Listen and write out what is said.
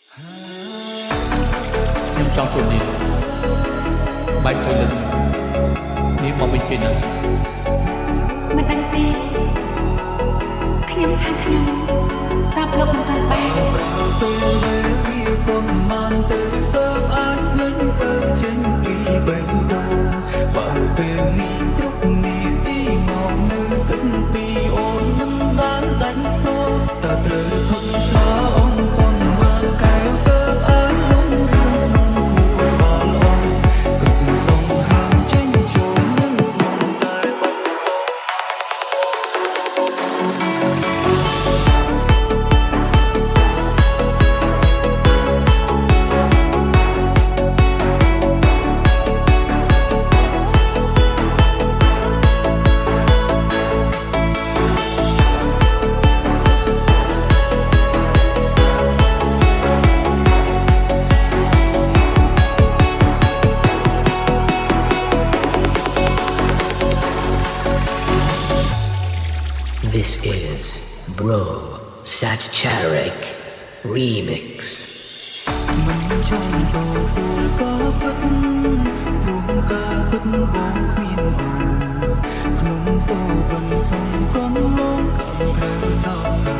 ខ្ញុំចង់សួរនាងបាច់ទៅលឹងនាងមកវិញពេលណាមិនដឹងទេខ្ញុំខាងខ្ញុំតបលោកមិនទាន់បានទៅវាពុំបានទៅអាចនឹងទៅចេញពីបេះដូងបើពេលនេះគ្រប់នាទីមកនៅគិតពីអូនមិនបានដាច់សូរតើត្រូវខំស្លាអូនផងបានកែវទៅអាចលំរៀងមិនគួរអល់អងគ្រប់សងហាមចេញចូលនឹងស្មងតែបាត់ This is Bro Satcharic Remix. មិនចង់តទួលក៏ពិតព្រោះការពិតបងគ្មានអូនក្នុងសូបិនសងកុំមកខាងក្រៅសោកកា